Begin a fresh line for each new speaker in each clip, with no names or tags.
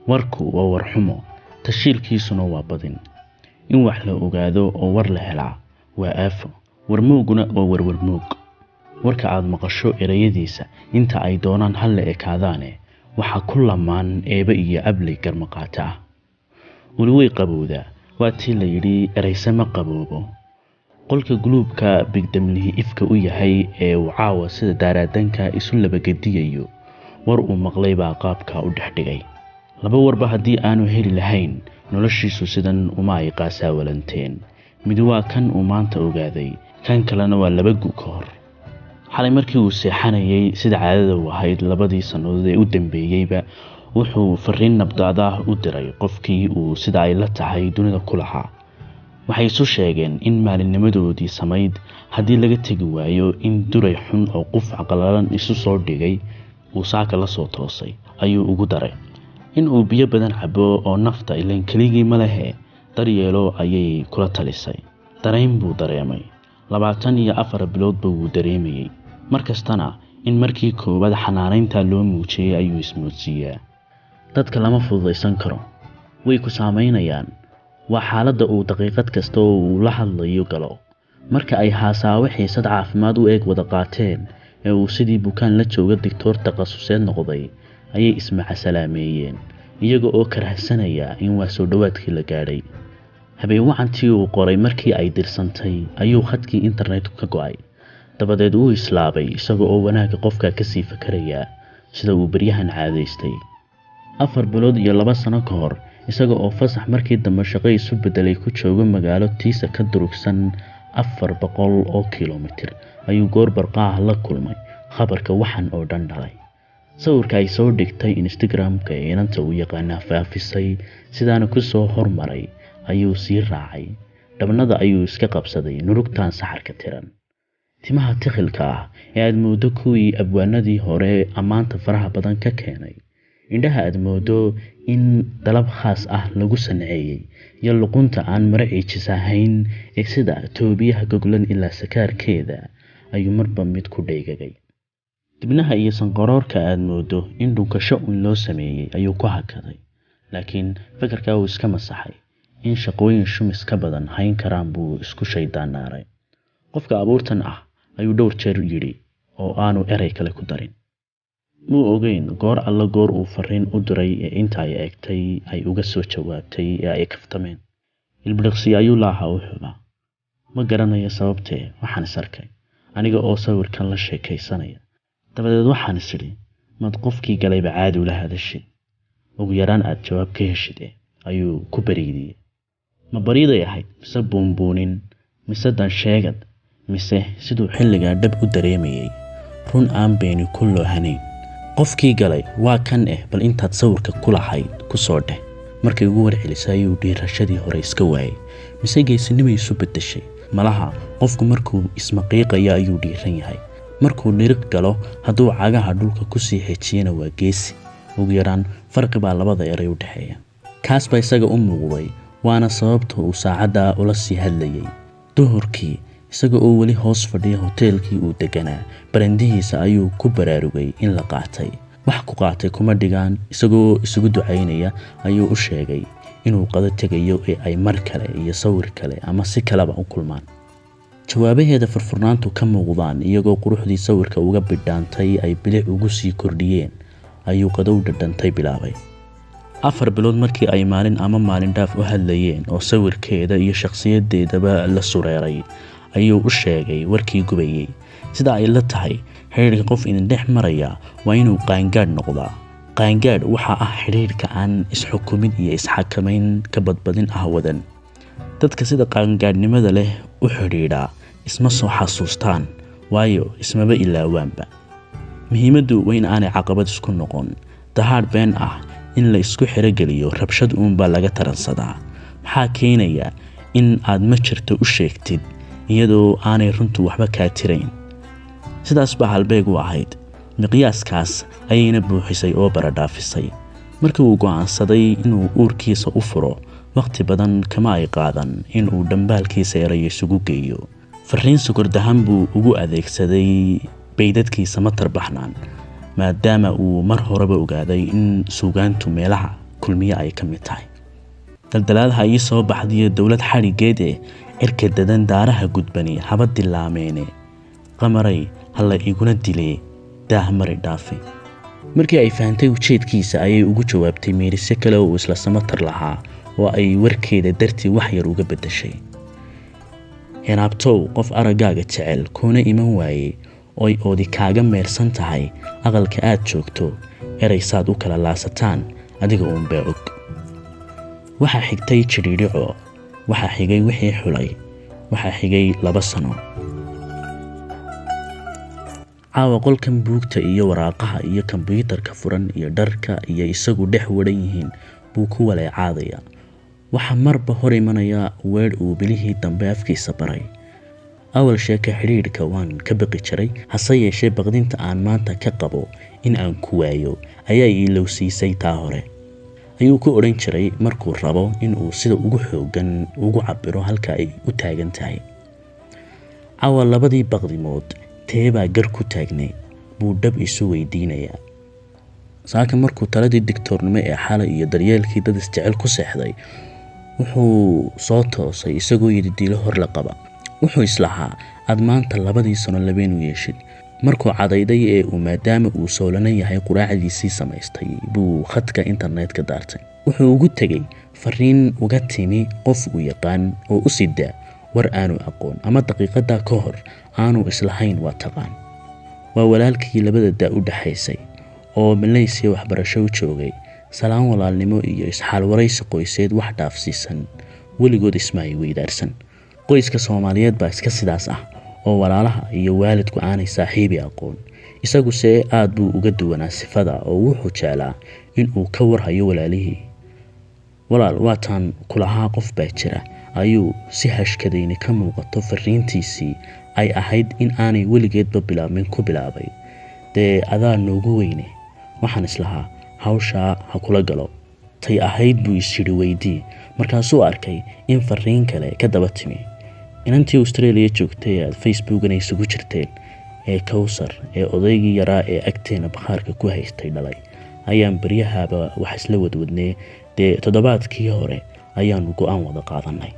warku waa war xumo, tashiilkiisuna waa badin. In wax la ogaado oo war la helaa waa aafo, warmooguna waa warmoog. Warka aad maqasho erayadiisa inta ay doonaan hal la ekaadaane waxa ku lamaan eeba iyo abley garmaqaata ah. Weli way qabowdaa, waa tii la yidhi eraysama qaboobo. Qolka guluubka bigdamlihi ifka u yahay ee uu caawa sida daaraadanka isu labagediyayo, war uu maqlay baa qaabka u dhexdhigay. Laba warba haddii aanu heli lahayn noloshiisu sidan uma ay qaasawalanteen. Mid waa kan uu maanta ogaaday, kan kalena waa 2 gu ka hor. Xalay markii uu seexanayay sida caadada u ahayd 2 sanadood ee u dambeeyayba wuxuu fariin nabdada u diray qofkii uu sida ay la tahay dunida ku lahaa. Waxay isu sheegeen in maalinimadoodii samayd haddii laga tagi waayo in duray xun oo qof caqalalan isu soo dhigay uu saaka la soo toosay ayuu ugu daray in uu biyo badan cabo oo nafta ileen keligii ma lehe daryeelo ayay kula talisay. Dareen buu dareemay, 24 biloodba wuu dareemayay. Markastana in markii koowaad xanaanaynta loo muujiyay ayuu ismoodsiiyaa. Dadka lama fududaysan karo, way ku saameynayaan. Waa xaaladda uu daqiiqad kasta oo uu la hadlayo galo. Marka ay haasaawo xiisad caafimaad u eeg wada qaateen ee uu sidii bukaan la jooga digtoor takhasuseed noqday ayay ismaca salaameeyeen iyaga oo karahsanaya in waa soo dhawaadkii la gaadhay. Habeen wacantii uu qoray markii ay dirsantay ayuu khadkii internet ka go'ay. Dabadeed uu islaabay isaga oo wanaaga qofka ka sii fakaraya sida uu baryahan caadaystay. 4 bilood iyo 2 sano ka hor isaga oo fasax markii dambe shaqo isu bedelay ku jooga magaalo tiisa ka durugsan 400 oo kiiloomitir ayuu goor barqaah la kulmay khabarka waxan oo dhan dhalay. Sawirka ay soo dhigtay Instagram-ka ee inanta uu yaqaana faafisay sidaana ku soo hormaray ayuu sii raacay. Dhabnada ayuu iska qabsaday nurugtaan saxarka tiran. Timaha tikhilka ah ee aad moodo kuwii abwaanadii hore amaanta faraha badan ka keenay. Indhaha aad moodo in dalab khaas ah lagu sanceeyay iyo luqunta aan maraciijis ahayn ee sida toobiyaha goglan ilaa sakaarkeeda ayuu marba mid ku dheegagay. Dibnaha iyo sanqaroorka aad moodo in dhunkasho loo sameeyay ayuu ku hakaday. Laakiin fikirka uu iska masaxay in shaqooyin shumis ka badan hayn karaan buu isku shaydaanaaray. Qofka abuurtan ah ayuu dhowr jeer yiri oo aanu eray kale ku darin. Muu ogeyn goor alla goor uu fariin u diray ee inta ay eegtay ay uga soo jawaabtay ee ay kaftameen. Ilbiriqsi ayuu laaha u xubaa. Ma garanayo sababtee waxaan is arkay aniga oo sawirkan la sheekaysanaya. Dabadeed waxaan is iri mad qofkii galayba caadi u la hadashay. Ugu yaraan aad jawaab ka heshid ayuu ku bariidiyay. Ma bariiday ahayd mise buunbuunin mise dan sheegad mise siduu xilliga dhab u dareemayay run aan beeni ku loohaneyn. Qofkii galay waa kan bal intaad sawirka ku lahayd ku soo dheh. Markii ugu warcelisay uu dhiirashadii hore iska waayay mise geesinimo isu bedeshay. Malaha qofku markuu ismaqiiqaya ayuu dhiiran yahay. Markuu dhiriq galo hadduu cagaha dhulka ku sii xejiyana waa geesi. Ugu yaraan farqi baa labada eray u dhaxeeya. Kaas baa isaga u muuqday waana sababta uu saacada ula sii hadlayay. Duhurkii isaga oo wali hoos fadhiya hoteelkii uu deganaa barandihiisa ayuu ku baraarugay in la qaatay. Wax ku qaatay kuma dhigaan isagoo isugu ducaynaya ayuu u sheegay inuu qada tagayo ee ay mar kale iyo sawir kale ama si kaleba u kulmaan. Jawaabaheeda furfurnaantu ka muuqdaan iyagoo quruxdii sawirka uga bidhaantay ay bilic ugu sii kordhiyeen ayuu qadow dhadhantay bilaabay. 4 bilood markii ay maalin dhaaf u hadlayeen oo sawirkeeda iyo shakhsiyadeedaba la sureeray ayuu u sheegay warkii gubayay sida ay la tahay xiriirka qof idin dhex maraya waa inuu qaangaadh noqdaa. Qaangaadh waxa ah xiriirka aan isxukumin iyo isxakamayn ka badbadin ah wadan. Dadka sida qaangaadhnimada leh u xiriira isma soo xasuustaan waayo ismaba ilaawaanba. Muhiimaddu waa in aanay caqabad isku noqon. Dahaadh been ah in la isku xirageliyo rabshad uunba laga taransadaa. Maxaa keenaya in aad ma jirto u sheegtid iyadoo aanay runtu waxba kaa tirayn. Sidaas baa halbeeg u ahayd. Miqyaaskaas ayayna buuxisay oo baradhaafisay. Markii uu go'aansaday inuu uurkiisa u furo waqti badan kama ay qaadan inuu dhambaalkiisa eray isugu geeyo. Fariin sukurdahan buu ugu adeegsaday baydadkiisa ma tarbaxnaan maadaama uu mar horeba ogaaday in suugaantu meelaha kulmiye ay ka mid tahay. daldalaadaha ii soo baxdiyo dowlad xadhigeed ee cirka dadan daaraha gudbani haba dilaameene qamaray halla iguna dilee daah mari dhaafi. markii ay fahantay ujeedkiisa ayay ugu jawaabtay meerise kale oo isla samatar lahaa oo ay warkeeda dartii wax yar uga bedeshay. hinaabtow qof aragaaga jecel kuna iman waayey oo ay oodi kaaga meersan tahay aqalka aad joogto eraysaad u kala laasataan adiga uun bee og. waxaa xigtay jidhiidhico, waxaa xigay wixii xulay, waxaa xigay 2 sano. caawa qolkan buugta iyo waraaqaha iyo kombiyuutarka furan iyo dharka iyo isagu dhex waran yihiin buu ku waleecaadaya. waxaa marba hor imanaya weedh uu bilihii dambe afkiisa baray. awal sheeka xidhiidhka waan ka baqi jiray, hase yeeshee baqdinta aan maanta ka qabo in aan ku waayo ayaa ilowsiisay taa hore, ayuu ku odhan jiray markuu rabo in uu sida ugu xoogan ugu cabiro halka ay u taagan tahay. caawa 2 baqdimood teebaa gar ku taagnay buu dhab isu weydiinayaa. saaka markuu taladii digtoornimo ee xalay iyo daryeelkii dad isjecel ku seexday wuxuu soo toosay isagoo yidhi diilo hor la qaba. wuxuu islahaa aad maanta 2 sano labeen u yeeshid. markuu cadayday ee uu maadaama uu soolanan yahay quraacdiisii samaystay buu khadka internetka daartay. wuxuu ugu tegay fariin uga timi qof uu yaqaan oo u sida war aanu aqoon ama daqiiqada ka hor aanu islahayn waa taqaan. waa walaalkii 2 daa u dhaxaysay oo Malaysia waxbarasho u joogay. salaan walaalnimo iyo isxaal waraysi qoyseed wax dhaafsiisan weligood ismaay weydaarsan. qoyska Soomaaliyeed baa iska sidaas ah oo walaalaha iyo waalidku aanay saaxiibi aqoon. isagu see aad buu uga duwanaa sifada oo wuxuu jeclaa in uu ka warhayo walaalihii. walaal waataan kulahaa qof baa jira ayuu si hashkadayni ka muuqato fariintiisii ay ahayd in aanay weligeedba bilaabmin ku bilaabay. dee adaa noogu weyne waxaan islahaa hawshaa ha kula galo. tay ahayd buu isyidhi weydii markaasuu arkay in fariin kale ka daba timi. inantii Australia joogtay aad Facebookana isugu jirteen ee Kawsar ee odaygii yaraa ee agteena bakhaarka ku haystay dhalay ayaan baryahaaba wax isla wadwadnay. dee toddobaadkii hore ayaanu go'aan wada qaadanay.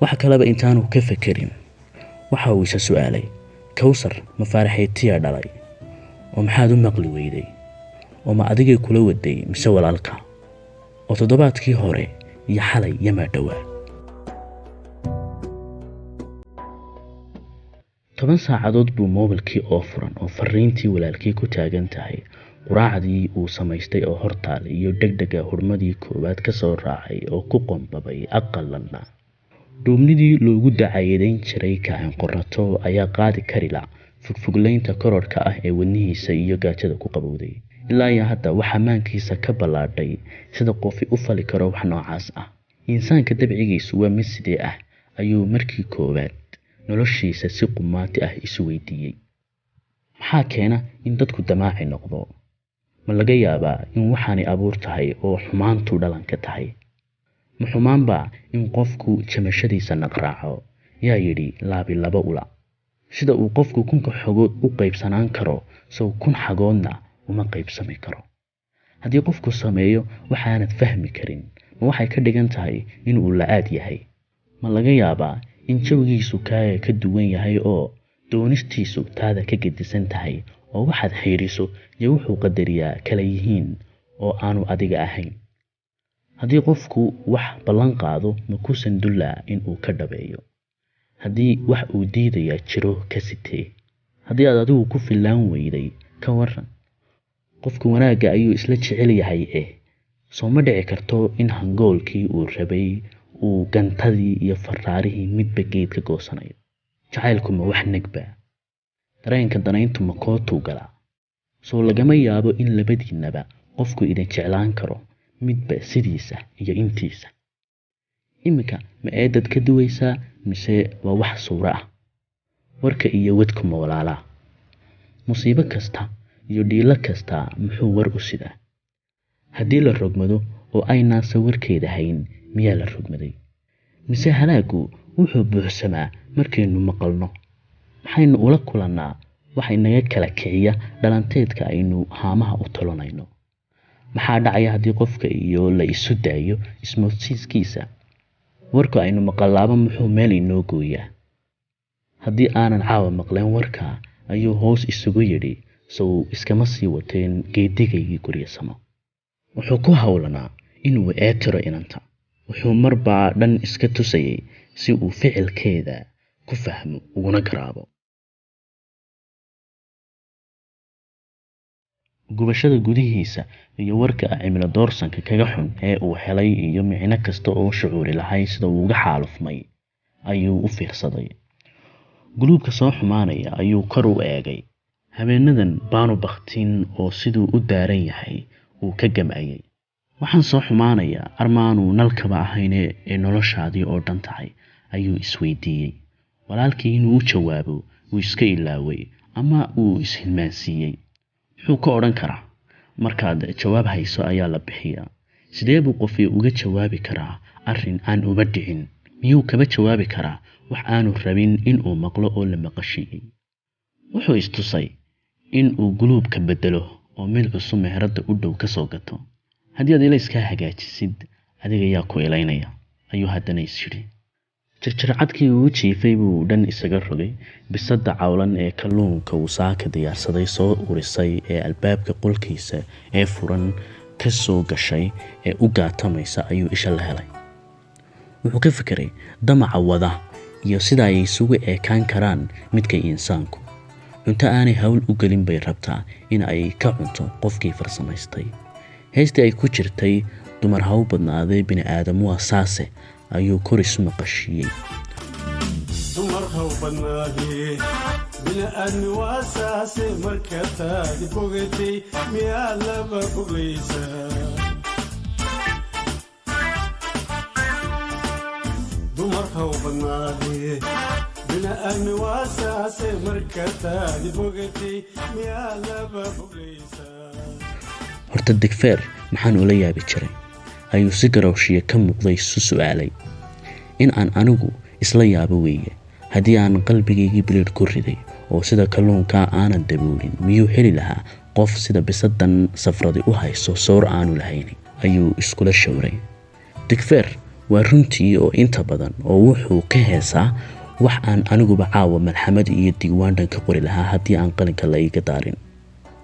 waxa kaleba intaanu ka fakerin waxa uu isa su'aalay, Kawsar ma faaraxeetiya dhalay oo maxaad u maqli weyday oo ma adigay kula waday mise walaalka oo toddobaadkii hore iyo xalay yama dhawaa. 10 saacadood buu moobilkii oo furan oo fariintii walaalkii ku taagan tahay. quraacdii uu samaystay oo hortaal iyo degdega hurmadii koowaad ka soo raacay oo ku qombabay aqalana. duumnidii loogu dacayeedayn jiray kacin qorato ayaa qaadi kari la fugfuglaynta kororka ah ee wadnihiisa iyo gaajada ku qabowday. ilaa iyo hadda waxa maankiisa ka balaadhay sida qofi u fali karo wax noocaas ah. insaanka dabcigiisu waa mid sidee ah ayuu markii koowaad noloshiisa si qumaati ah isu weydiiyey. maxaa keena in dadku damaaci noqdo? ma laga yaabaa in waxaanay abuur tahay oo xumaantu dhalan ka tahay? ma xumaanba in qofku jamashadiisa naqraaco? yaa yidhi laabi 2 ula. sida uu qofku 1000 xogood u qaybsanaan karo sow 1000 xagoodna uma qaybsami karo. haddii qofku sameeyo waxaanad fahmi karin ma waxay ka dhigan tahay inuu la'aad yahay? ma laga yaabaa in jawigiisu kaaga ka duwan yahay oo doonistiisu taada ka gedisan tahay oo waxaad xiiriso iyo wuxuu qadariyaa kala yihiin oo aanu adiga ahayn? haddii qofku wax ballan qaado ma ku sandullaa inuu ka dhabeeyo? haddii wax uu diidayaa jiro ka sitee? haddii aad adigu ku filaan weyday ka waran? qofku wanaagga ayuu isla jecel yahay soo ma dhici karto in hangoolkii uu rabay uu gantadii iyo faraarihii midba geed ka goosanayo? jacaylku ma wax nagba? dareenka danayntu ma kootuu galaa? soo lagama yaabo in labadiinaba qofku idin jeclaan karo midba sidiisa iyo intiisa? iminka ma eedad ka duwaysaa mise waa wax suura ah? warka iyo wadku ma walaalaa? musiibo kasta iyo dhiilo kasta muxuu war u sidaa? haddii la rogmado oo aynaan sawirkeeda hayn miyaa la rogmaday? mise halaagu wuxuu buuxsamaa markaynu maqalno? maxaynu ula kulannaa waxa inaga kala kiciya dhalanteedka aynu haamaha u tolonayno? maxaa dhacaya haddii qofka iyo la isu daayo ismoodsiiskiisa? warka aynu maqlaaba muxuu meel inoo gooyaa? haddii aanan caawa maqleen warka ayuu hoos isugu yidhi sow iskama sii wateen geedigaygii guryasamo. wuxuu ku hawlanaa inuu eetiro inanta. wuxuu marbaa dhan iska tusayay si uu ficilkeeda ku fahmo uguna garaabo. gubashada gudihiisa iyo warka cimilo doorsanka kaga xun ee uu helay iyo micno kasta oo shucuuri lahay sida uu uga xaalufmay ayuu u fiirsaday. guluubka soo xumaanaya ayuu kor u eegay. habeenadan baanu baktiin oo siduu u daaran yahay uu ka gamcayay. waxaan soo xumaanaya armaanu nalkaba ahayne ee noloshaadii oo dhan tahay ayuu isweydiiyey. walaalkii inuu u jawaabo uu iska ilaaway ama uu ishilmaansiiyey. muxuu ka odhan karaa? markaad jawaab hayso ayaa la bixiyaa. sidee buu qofii uga jawaabi karaa arrin aan uba dhicin? miyuu kaba jawaabi karaa wax aanu rabin inuu maqlo oo la maqashiiyey? wuxuu istusay inuu guluubka bedelo oo mid cusub meherada u dhow ka soo gato. haddii aad iska hagaajisid adiga yaa ku ilaynaya ayuu haddana is yidhi. jirjircadkii uu jiifay buu dhan isaga rogay. bisada cawlan ee kalluunka uu saaka diyaarsaday soo urisay ee albaabka qolkiisa ee furan ka soo gashay ee u gaatamaysa ayuu isha la helay. wuxuu ka fikiray damaca wada iyo sida ay isugu eekaan karaan midka insaanku. cunto aanay hawl u gelin bay rabtaa in ay ka cunto qofkii farsamaystay. heystii ay ku jirtay dumar ha u badnaaday bini'aadamu asaase ayuu kor isu maqashiiyey.
dumar ha u badnaadee bini'aadmi waasaase markataadi bogatay miyaa laba boglaysaa? dumar ha u badnaadee bini'aadmi waasaase markataadi bogatay miyaa laba boglaysaa?
horta digfeer maxaan ula yaabi jiray ayuu si garowshiya ka muuqday isu su'aalay. in aan anigu isla yaabo weeye. haddii aan qalbigaygii biliid ku riday oo sida kalluunka aanan daboolin miyuu heli lahaa qof sida bisadan safradi u hayso sawr aanu lahayn ayuu iskula shawray. digfeer waa runtii oo inta badan oo wuxuu ka heesaa wax aan aniguba caawa malxamad iyo diiwaandhan ka qori lahaa haddii aan qalinka la iga daarin.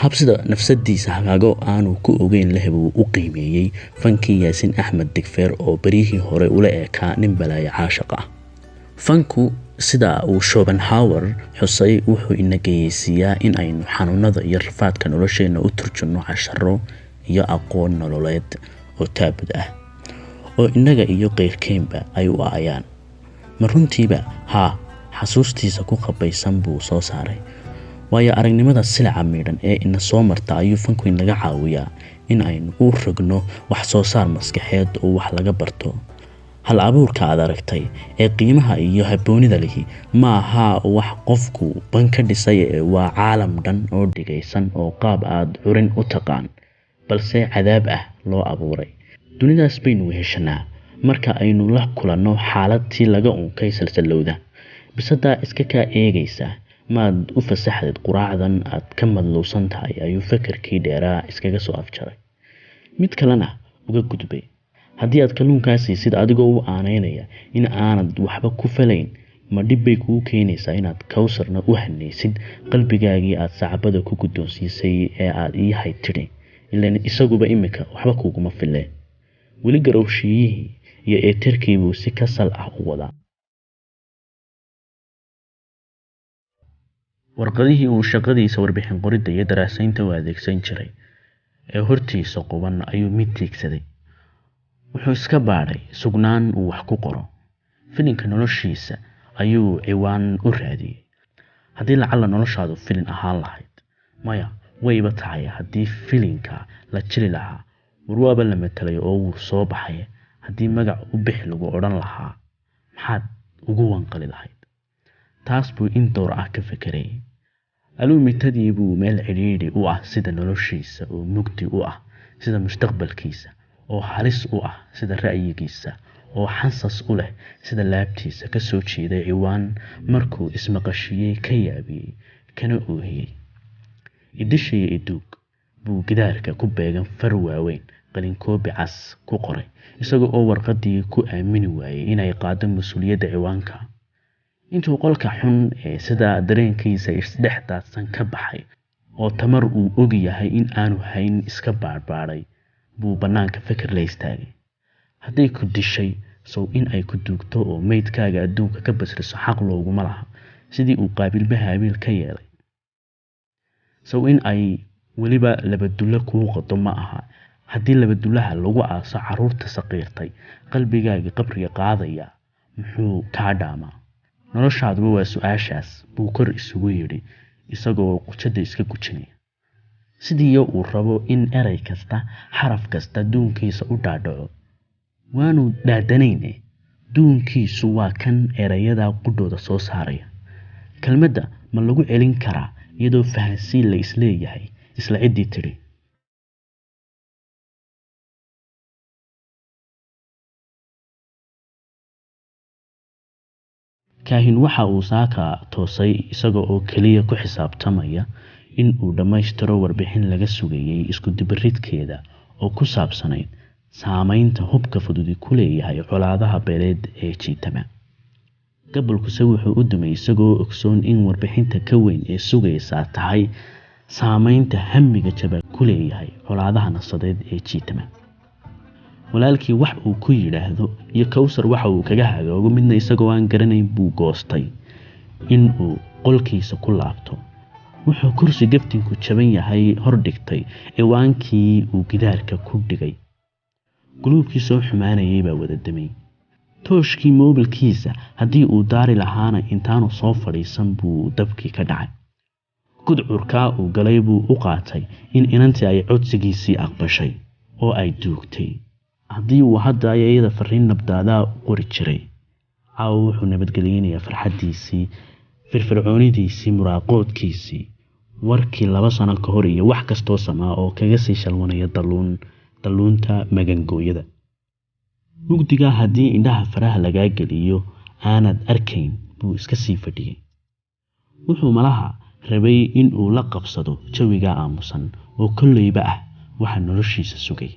hab sida nafsadiisa hagaago aanu ku ogeyn leh buu u qiimeeyey fankii Yaasin Axmed Digfeer oo barihii hore ula eekaa nin balaayo caashaq ah. fanku sida uu Schopenhauer xusay wuxuu ina geysiyaa in aynu xanuunada iyo rafaadka nolosheena u turjunno casharo iyo aqoon nololeed oo taabud ah oo inaga iyo qeyrkeenba ay u aayaan. ma runtiiba haa, xasuustiisa ku qabaysan buu soo saaray. waayo aragnimada silica miidhan ee ina soo marta ayuu fanku inaga caawiyaa in aynu u rogno wax soo saar maskaxeed oo wax laga barto. hal abuurka aad aragtay ee qiimaha iyo habboonida lihi ma aha wax qofku ban ka dhisay ee waa caalam dhan oo dhigaysan oo qaab aad curin u taqaan balse cadaab ah loo abuuray. dunidaas baynu heshanaa marka aynu la kulanno xaaladtii laga unkay salsalowda. bisadaa iska kaa eegaysa maad u fasaxdid quraacdan aad ka madlowsan tahay ayuu fakarkii dheeraa iskaga soo afjaray. mid kalena uga gudbay. haddii aad kalluunkaasi sida adigoo u aanaynaya in aanad waxba ku falayn ma dhib bay kugu keenaysaa inaad kawsarna u hanaysid qalbigaagii aad sacbada ku guddoonsiisay ee aad ii hayd tidhi ilaan isaguba imika waxba kuguma fileen. weli garowshiyihii iyo eetarkii buu si kasal ah u wadaa. warqadihii uu shaqadiisa warbixin qoridda iyo daraasaynta u adeegsan jiray ee hortiisa quban ayuu mid tiigsaday. wuxuu iska baadhay sugnaan uu wax ku qoro. filinka noloshiisa ayuu ciwaan u raadiyey. haddii lacalla noloshaadu filin ahaan lahayd maya wayba tahay haddii filinka la jili lahaa warwaaba la matalay oo wuu soo baxay. haddii magac u bixi lagu odhan lahaa maxaad ugu wanqali lahayd? taas buu in door ah ka fekerayay. aluumitadii buu meel cidhiidhi u ah sida noloshiisa oo mugdi u ah sida mustaqbalkiisa oo halis u ah sida ra'yigiisa oo xansas u leh sida laabtiisa ka soo jeeday ciwaan markuu ismaqashiyey ka yaabiyey kana oohiyey. idishaya iduug buu gidaarka ku beegan far waaweyn qalinkoobi cas ku qoray isagoo oo warqadii ku aamini waayay inay qaado mas'uuliyadda ciwaanka. intuu qolka xun ee sida dareenkiisa isdhex daadsan ka baxay oo tamar uu og yahay in aanu hayn iska baarbaaray buu bannaanka fikir la istaagay. hadday ku dishay sow in ay ku duugto oo meydkaaga adduunka ka basriso xaq looguma laha sidii uu qaabilba haabiil ka yeelay. sow in ay weliba labadulle kuu qodo ma aha. haddii labadullaha lagu aaso carruurta saqiirtay qalbigaaga qabriga qaadaya muxuu kaa dhaamaa? noloshaaduba waa su-aashaas buu kor isugu yidhi isagoo qujada iska gujinaya. sidiiyo uu rabo in eray kasta xaraf kasta duunkiisa u dhaadhaco. waanu dhaadanayne duunkiisu waa kan erayada qudhooda soo saaraya. kelmadda ma lagu celin karaa iyadoo fahansiin la isleeyahay isla ciddii tidhi. kaahin waxa uu saaka toosay isagoo oo keliya ku xisaabtamaya in uu dhammaystiro warbixin laga sugayay isku dibaridkeeda oo ku saabsanayd saamaynta hubka fududi ku leeyahay colaadaha beeleed ee jiitama. gobolkuse wuxuu u dumay isagoo ogsoon in warbixinta ka weyn ee sugaysaa tahay saamaynta hamiga jaba ku leeyahay colaadaha nasadeed ee jiitama. walaalkii wax uu ku yidhaahdo iyo Kawsar waxa uu kaga hagaago midna isagoo aan garanayn buu goostay in uu qolkiisa ku laabto. wuxuu kursi gaftinku jaban yahay hor dhigtay ciwaankii uu gidaarka ku dhigay. guluubkii soo xumaanayay baa wada damay. tooshkii moobilkiisa haddii uu daari lahaana intaanu soo fadhiisan buu dabkii ka dhacay. gudcurkaa uu galay buu u qaatay in inantii ay codsigiisii aqbashay oo ay duugtay. haddii uu hadda ayada fariin nabdaadaa u qori jiray caawa wuxuu nabadgelinayaa farxaddiisii firfircoonidiisii muraaqoodkiisii warkii 2 sano ka hor iyo wax kastoo samaa oo kaga sii shalwanaya dalluunta magangooyada. mugdiga haddii indhaha faraha lagaa geliyo aanad arkayn buu iska sii fadhiyay. wuxuu malaha rabay in uu la qabsado jawiga aamusan oo kolleyba ah waxa noloshiisa sugay.